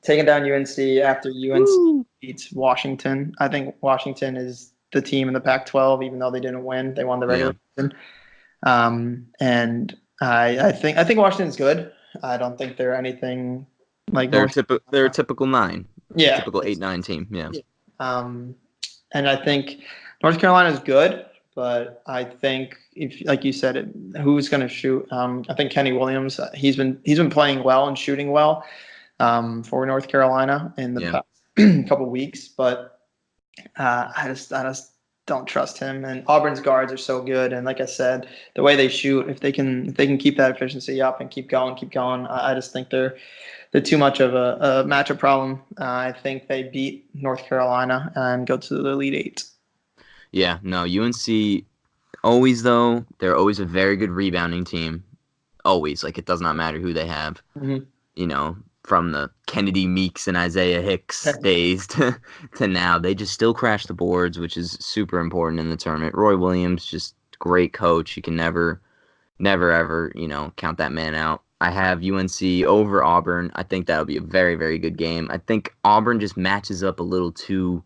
Taking down UNC after UNC beats Washington. I think Washington is the team in the Pac-12, even though they didn't win. They won the regular season. And I think Washington's good. I don't think they're anything like they're a typical 9. Yeah. Typical 8-9 team. Yeah. And I think North Carolina is good, but I think if, like you said, who's going to shoot? I think Kenny Williams. He's been playing well and shooting well. For North Carolina in the past couple weeks, but I just don't trust him. And Auburn's guards are so good, and like I said, the way they shoot, if they can keep that efficiency up and keep going, I just think they're too much of a matchup problem. I think they beat North Carolina and go to the Elite Eight. Yeah, no, UNC they're always a very good rebounding team. Always, like it does not matter who they have. Mm-hmm. You know. From the Kennedy Meeks and Isaiah Hicks days to now, they just still crash the boards, which is super important in the tournament. Roy Williams, just great coach. You can never, ever, count that man out. I have UNC over Auburn. I think that'll be a very, very good game. I think Auburn just matches up a little too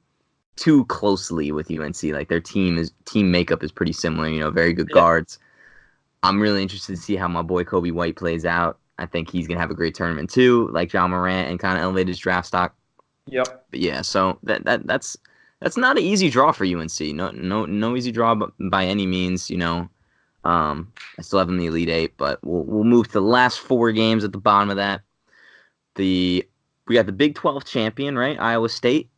too closely with UNC. Like their team makeup is pretty similar. Very good Yeah. guards. I'm really interested to see how my boy Kobe White plays out. I think he's gonna have a great tournament too, like John Morant, and kind of elevate his draft stock. Yep. But yeah, so that's not an easy draw for UNC. No easy draw by any means. I still have them in the Elite Eight, but we'll move to the last 4 games at the bottom of that. We got the Big 12 champion, right? Iowa State.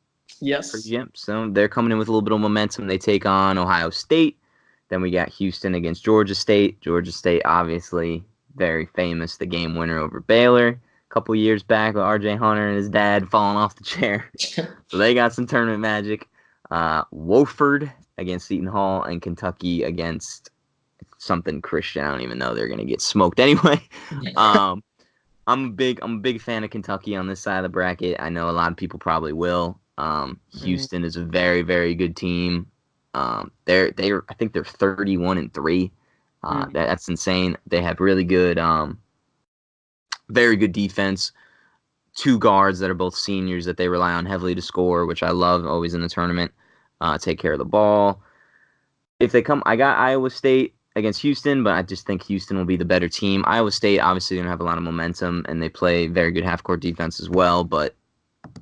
Yes. Yep. So they're coming in with a little bit of momentum. They take on Ohio State. Then we got Houston against Georgia State. Georgia State, obviously, very famous, the game winner over Baylor a couple years back with R.J. Hunter and his dad falling off the chair. So they got some tournament magic. Wofford against Seton Hall, and Kentucky against something Christian. I don't even know. They're going to get smoked anyway. I'm a big fan of Kentucky on this side of the bracket. I know a lot of people probably will. Houston is a very, very good team. I think they're 31-3. That's insane. They have really good, very good defense. 2 guards that are both seniors that they rely on heavily to score, which I love always in the tournament. Take care of the ball. If they come, I got Iowa State against Houston, but I just think Houston will be the better team. Iowa State obviously going to have a lot of momentum, and they play very good half-court defense as well, but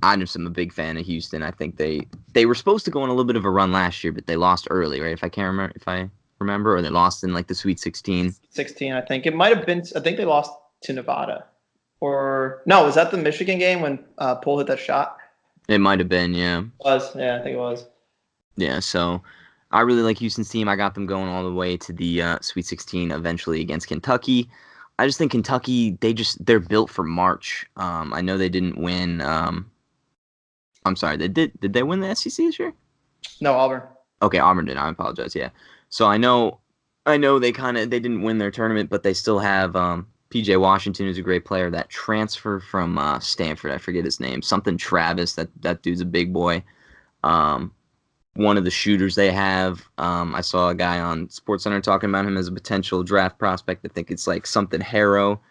I just am a big fan of Houston. I think they were supposed to go on a little bit of a run last year, but they lost early, right? If I remember, or they lost in like the Sweet 16. 16, I think. It might have been, I think they lost to Nevada. Or, no, was that the Michigan game when Poole hit that shot? It might have been, yeah. It was, yeah, I think it was. Yeah, so I really like Houston's team. I got them going all the way to the Sweet 16 eventually against Kentucky. I just think Kentucky, they're built for March. I know they didn't win. I'm sorry, did they win the SEC this year? No, Auburn. Okay, Auburn did. I apologize. Yeah. So I know they didn't win their tournament, but they still have PJ Washington, who's a great player, that transfer from Stanford. I forget his name. Something Travis. That dude's a big boy. One of the shooters they have. I saw a guy on SportsCenter talking about him as a potential draft prospect. I think it's like something Harrow.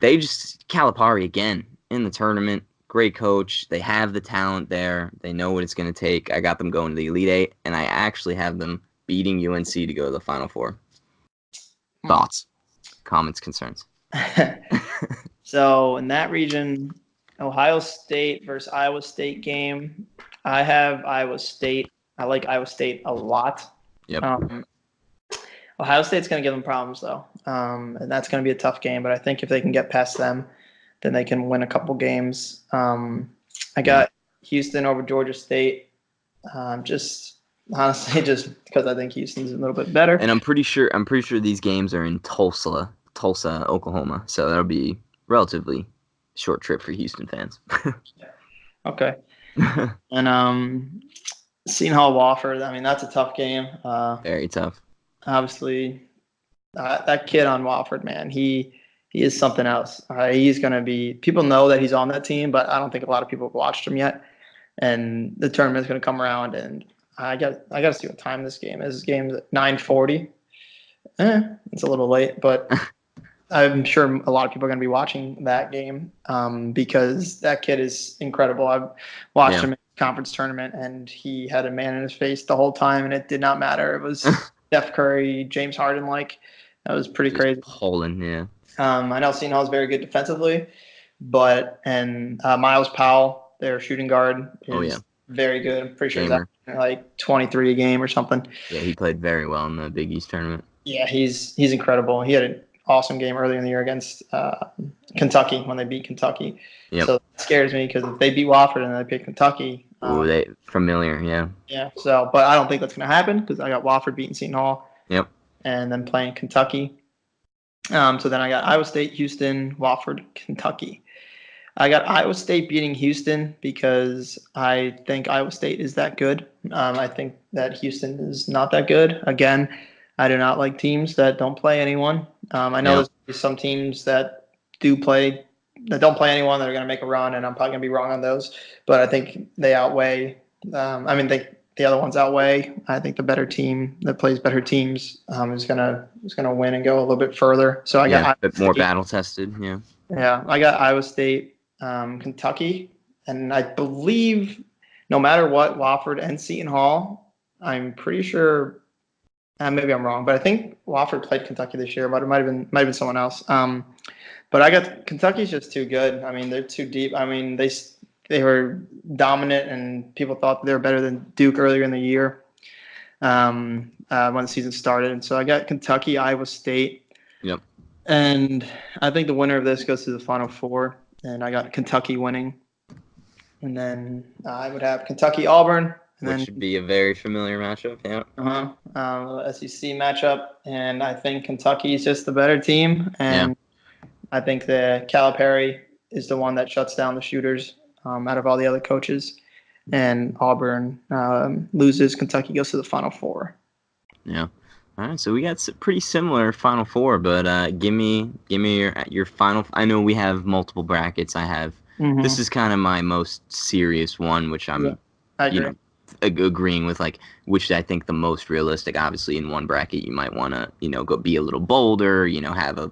Calipari again in the tournament. Great coach. They have the talent there. They know what it's going to take. I got them going to the Elite Eight, and I actually have them beating UNC to go to the Final Four. Thoughts, comments, concerns? So in that region, Ohio State versus Iowa State game, I have Iowa State. I like Iowa State a lot. Yep. Ohio State's going to give them problems, though, and that's going to be a tough game. But I think if they can get past them, then they can win a couple games. I got Houston over Georgia State. Just because I think Houston's a little bit better. And I'm pretty sure these games are in Tulsa, Oklahoma. So that'll be relatively short trip for Houston fans. Okay. And Seton Hall Wofford. I mean, that's a tough game. Very tough. Obviously, that kid on Wofford, man, he is something else. He's going to be – people know that he's on that team, but I don't think a lot of people have watched him yet. And the tournament's going to come around, and I got to see what time this game is. This game's at 9:40. It's a little late, but I'm sure a lot of people are going to be watching that game because that kid is incredible. I've watched him in the conference tournament, and he had a man in his face the whole time, and it did not matter. It was Steph Curry, James Harden like. That was pretty crazy. Poland, yeah. I know Seton Hall is very good defensively, and Miles Powell, their shooting guard, is very good. I'm pretty sure he's like 23 a game or something. Yeah, he played very well in the Big East tournament. Yeah, he's incredible. He had an awesome game earlier in the year against Kentucky when they beat Kentucky. Yep. So that scares me because if they beat Wofford and they pick Kentucky. They familiar, yeah. Yeah, but I don't think that's going to happen because I got Wofford beating Seton Hall. Yep. And then playing Kentucky. So then I got Iowa State, Houston, Wofford, Kentucky. I got Iowa State beating Houston because I think Iowa State is that good. I think that Houston is not that good. Again, I do not like teams that don't play anyone. I know there's some teams that don't play anyone that are going to make a run, and I'm probably going to be wrong on those. But I think they outweigh. The other ones outweigh. I think the better team that plays better teams is gonna win and go a little bit further. So I got a bit more battle tested. Yeah. Yeah, I got Iowa State, Kentucky, and I believe no matter what, Wofford and Seton Hall, I'm pretty sure. Maybe I'm wrong, but I think Wofford played Kentucky this year, but it might have been someone else. But I got Kentucky's just too good. I mean, they're too deep. I mean, they were dominant, and people thought they were better than Duke earlier in the year when the season started. And so I got Kentucky, Iowa State. Yep. And I think the winner of this goes to the Final Four, and I got Kentucky winning. And then I would have Kentucky, Auburn. Which should be a very familiar matchup, yeah. SEC matchup, and I think Kentucky is just the better team, and I think the Calipari is the one that shuts down the shooters out of all the other coaches, and Auburn loses. Kentucky goes to the Final Four. Yeah. All right, so we got pretty similar Final Four, but give me your final. I know we have multiple brackets. I have this is kind of my most serious one, which I'm I agree. Agreeing with, like, which I think the most realistic. Obviously, in one bracket, you might want to go be a little bolder. Have a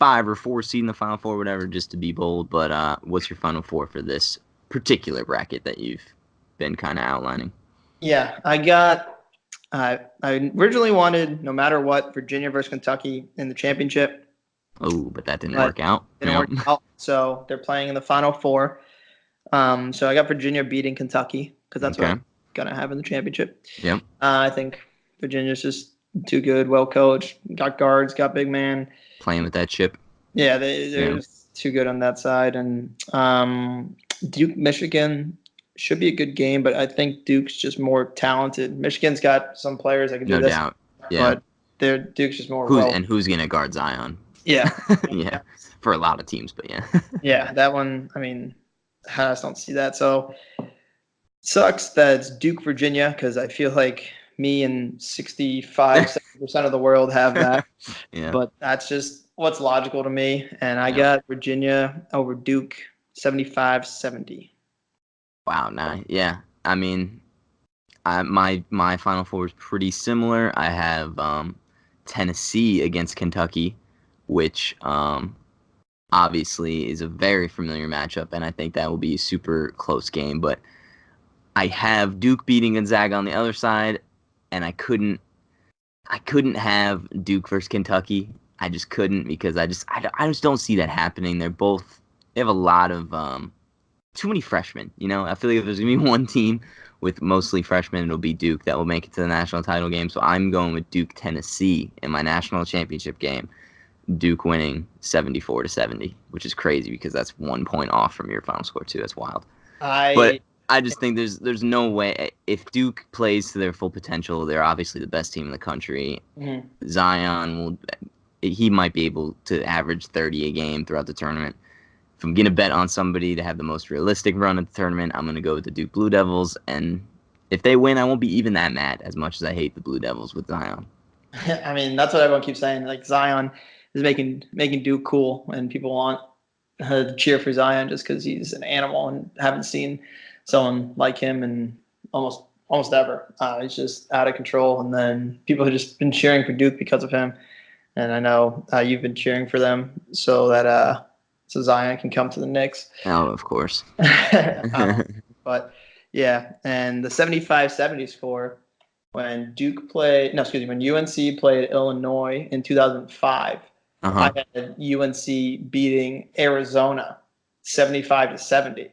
5 or 4 seed in the Final Four, whatever, just to be bold. But what's your Final Four for this particular bracket that you've been kind of outlining? Yeah, I got. I originally wanted, no matter what, Virginia versus Kentucky in the championship. Oh, but that didn't work out. Didn't work out. So they're playing in the Final Four. So I got Virginia beating Kentucky because that's what I'm gonna have in the championship. Yep. I think Virginia's just too good, well coached, got guards, got big man. Playing with that chip. Yeah, they're just too good on that side. And Duke, Michigan should be a good game, but I think Duke's just more talented. Michigan's got some players that can do this. No doubt. Yeah. But Duke's just more who's gonna guard Zion? Yeah. Yeah. For a lot of teams, but yeah. Yeah, that one, I mean, I just don't see that. So sucks that it's Duke, Virginia, because I feel like me and 65% of the world have that. Yeah. But that's just what's logical to me. And I got Virginia over Duke 75-70. Wow, nice. Yeah. I mean, my Final Four is pretty similar. I have Tennessee against Kentucky, which obviously is a very familiar matchup, and I think that will be a super close game. But I have Duke beating Gonzaga on the other side, and I couldn't have Duke versus Kentucky. I just couldn't, because I just don't see that happening. They have a lot of too many freshmen. I feel like if there's gonna be one team with mostly freshmen, it'll be Duke that will make it to the national title game. So I'm going with Duke, Tennessee in my national championship game. Duke winning 74-70, which is crazy because that's 1 point off from your final score too. That's wild. But I just think there's no way, if Duke plays to their full potential, they're obviously the best team in the country. Mm-hmm. Zion he might be able to average 30 a game throughout the tournament. If I'm gonna bet on somebody to have the most realistic run at the tournament, I'm gonna go with the Duke Blue Devils, and if they win, I won't be even that mad, as much as I hate the Blue Devils with Zion. I mean, that's what everyone keeps saying. Like, Zion is making Duke cool, and people want to cheer for Zion just because he's an animal, and haven't seen someone like him in almost ever. He's just out of control, and then people have just been cheering for Duke because of him. And I know you've been cheering for them so that so Zion can come to the Knicks. Oh, of course. But yeah, and the 75-70 score when when UNC played Illinois in 2005. I had UNC beating Arizona 75-70.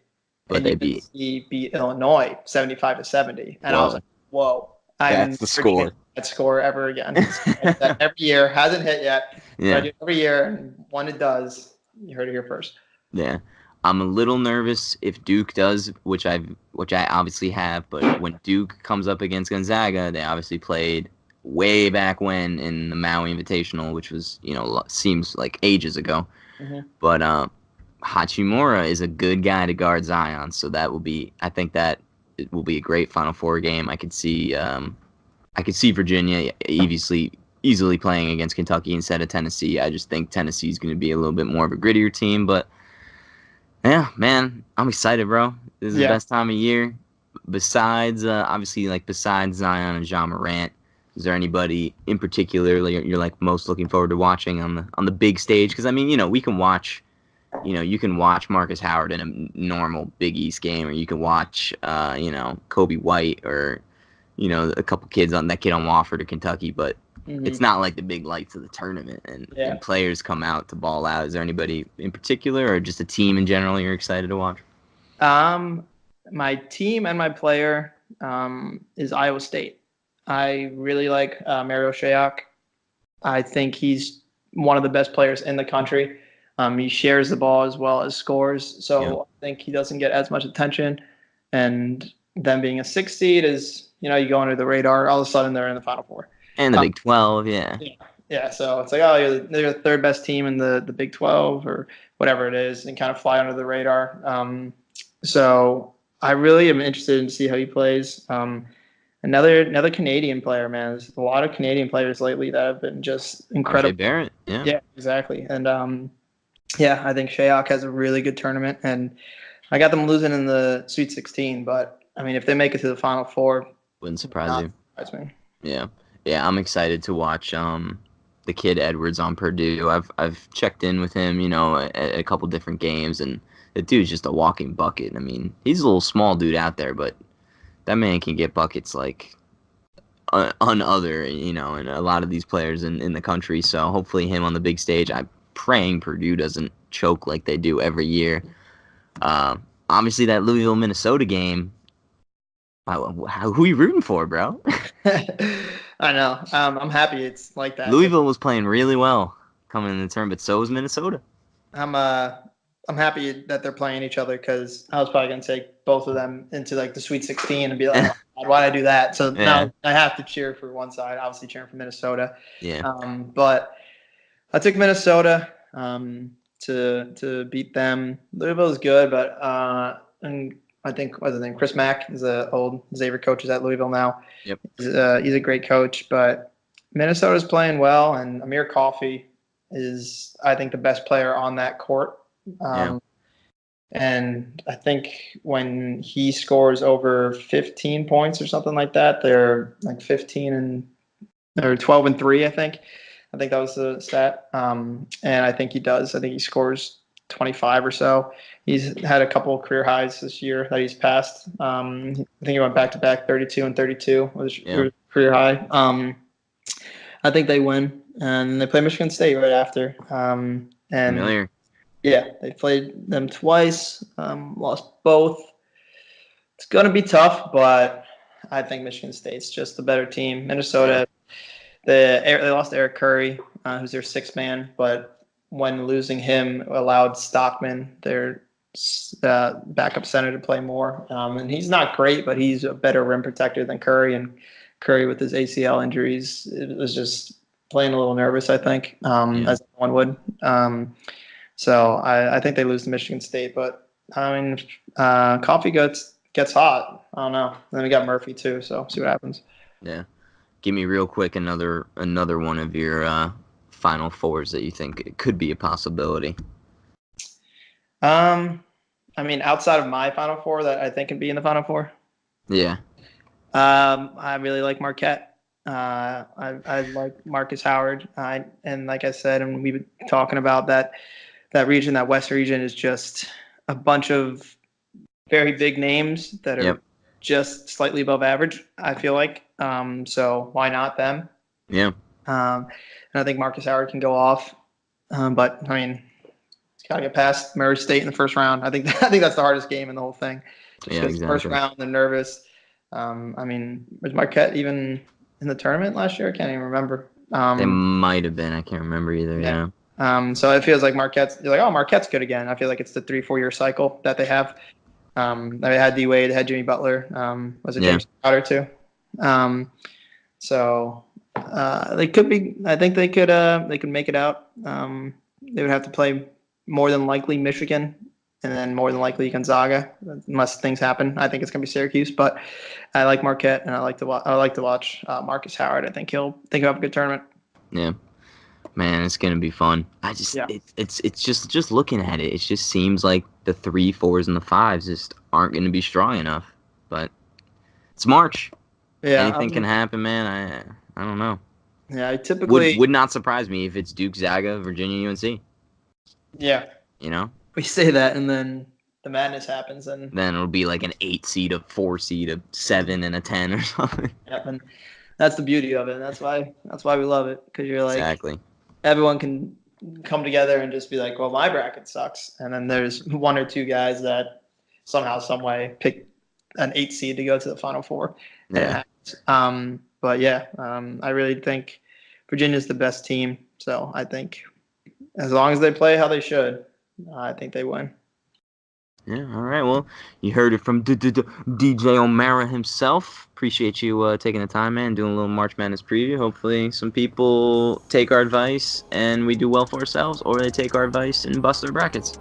But they beat Illinois 75-70. And I was like, whoa. That's the score. That score ever again. Every year. Hasn't hit yet. Yeah. But I do every year, and when it does, you heard it here first. Yeah. I'm a little nervous if Duke does, which I obviously have, but when Duke comes up against Gonzaga, they obviously played way back when in the Maui Invitational, which was, seems like ages ago. Mm-hmm. But Hachimura is a good guy to guard Zion, so I think that it will be a great Final Four game. I could see Virginia easily playing against Kentucky instead of Tennessee. I just think Tennessee is going to be a little bit more of a grittier team, but yeah, man, I'm excited, bro. This is the best time of year. Besides Zion and Ja Morant, is there anybody in particular you're like most looking forward to watching on the big stage? Because I mean, we can watch you can watch Marcus Howard in a normal Big East game, or you can watch, Kobe White or, a couple kids on that kid on Wofford or Kentucky, but it's not like the big lights of the tournament, and players come out to ball out. Is there anybody in particular, or just a team in general you're excited to watch? My team and my player is Iowa State. I really like Mario Shayok. I think he's one of the best players in the country. He shares the ball as well as scores, so I think he doesn't get as much attention. And them being a 6 seed is, you go under the radar. All of a sudden, they're in the Final Four. And the Big 12, yeah. Yeah, so it's like, oh, you're the third best team in the Big 12 or whatever it is, and kind of fly under the radar. So I really am interested in see how he plays. Another Canadian player, man. There's a lot of Canadian players lately that have been just incredible. RJ Barrett, yeah. Yeah, exactly. And I think Shayok has a really good tournament, and I got them losing in the Sweet 16. But I mean, if they make it to the Final Four, wouldn't surprise you. Surprise me. Yeah. I'm excited to watch the kid Edwards on Purdue. I've checked in with him, at a couple different games, and the dude's just a walking bucket. I mean, he's a little small dude out there, but that man can get buckets like another, and a lot of these players in the country. So hopefully him on the big stage. I'm praying Purdue doesn't choke like they do every year. Obviously that Louisville, Minnesota game. Who are you rooting for, bro? I know. I'm happy it's like that. Louisville was playing really well coming in the tournament, but so was Minnesota. I'm happy that they're playing each other, because I was probably going to take both of them into like the Sweet 16 and be like, why did I do that? So now I have to cheer for one side, obviously cheering for Minnesota. Yeah. But I took Minnesota to beat them. Louisville is good, but and I think what's his name? Chris Mack is the old Xavier coach at Louisville now. Yep. He's a great coach, but Minnesota's playing well, and Amir Coffey is, I think, the best player on that court. And I think when he scores over 15 points or something like that, they're like 12-3, I think. I think that was the stat. And I think he does. I think he scores 25 or so. He's had a couple of career highs this year that he's passed. I think he went back-to-back 32 and 32 was career high. I think they win, and they play Michigan State right after. And Familiar. Yeah, they played them twice, lost both. It's going to be tough, but I think Michigan State's just the better team. Minnesota, they lost Eric Curry, who's their sixth man, but when losing him allowed Stockman, their backup center, to play more. And he's not great, but he's a better rim protector than Curry, and Curry with his ACL injuries was just playing a little nervous, I think, as anyone would. So I think they lose to Michigan State, but I mean, Coffee gets hot. I don't know. Then we got Murphy too, so see what happens. Yeah, give me real quick another one of your Final Fours that you think it could be a possibility. I mean, outside of my Final Four that I think can be in the Final Four. Yeah. I really like Marquette. I like Marcus Howard. And like I said, and we've been talking about that region, that West region is just a bunch of very big names that are just slightly above average, I feel like. So why not them? Yeah. And I think Marcus Howard can go off. But I mean, it's got to get past Murray State in the first round. I think that's the hardest game in the whole thing. Just exactly. First round, they're nervous. I mean, was Marquette even in the tournament last year? I can't even remember. They might have been. I can't remember either. Yeah. So it feels like Marquette's good again. I feel like it's the 3-4 year cycle that they have. They had D Wade, they had Jimmy Butler. Was it James Crowder too? So they could be. I think they could make it out. They would have to play more than likely Michigan, and then more than likely Gonzaga, unless things happen. I think it's gonna be Syracuse, but I like Marquette, and I like to watch Marcus Howard. I think he'll have a good tournament. Yeah. Man, it's gonna be fun. It's just looking at it, it just seems like the 3, 4s, and the 5s just aren't gonna be strong enough. But it's March. Yeah, anything can happen, man. I don't know. Yeah, I typically would not surprise me if it's Duke, Zaga, Virginia, UNC. Yeah. we say that, and then the madness happens, and Then it'll be like an 8 seed, a 4 seed, a 7, and a 10 or something. yep, and that's the beauty of it. And that's why we love it, because you're like Exactly. everyone can come together and just be like, well, my bracket sucks, and then there's one or two guys that somehow, some way, pick an 8 seed to go to the Final Four. Yeah. But yeah, I really think Virginia's the best team. So I think as long as they play how they should, I think they win. Yeah, all right. Well, you heard it from DJ O'Meara himself. Appreciate you taking the time, man, doing a little March Madness preview. Hopefully some people take our advice and we do well for ourselves, or they take our advice and bust their brackets.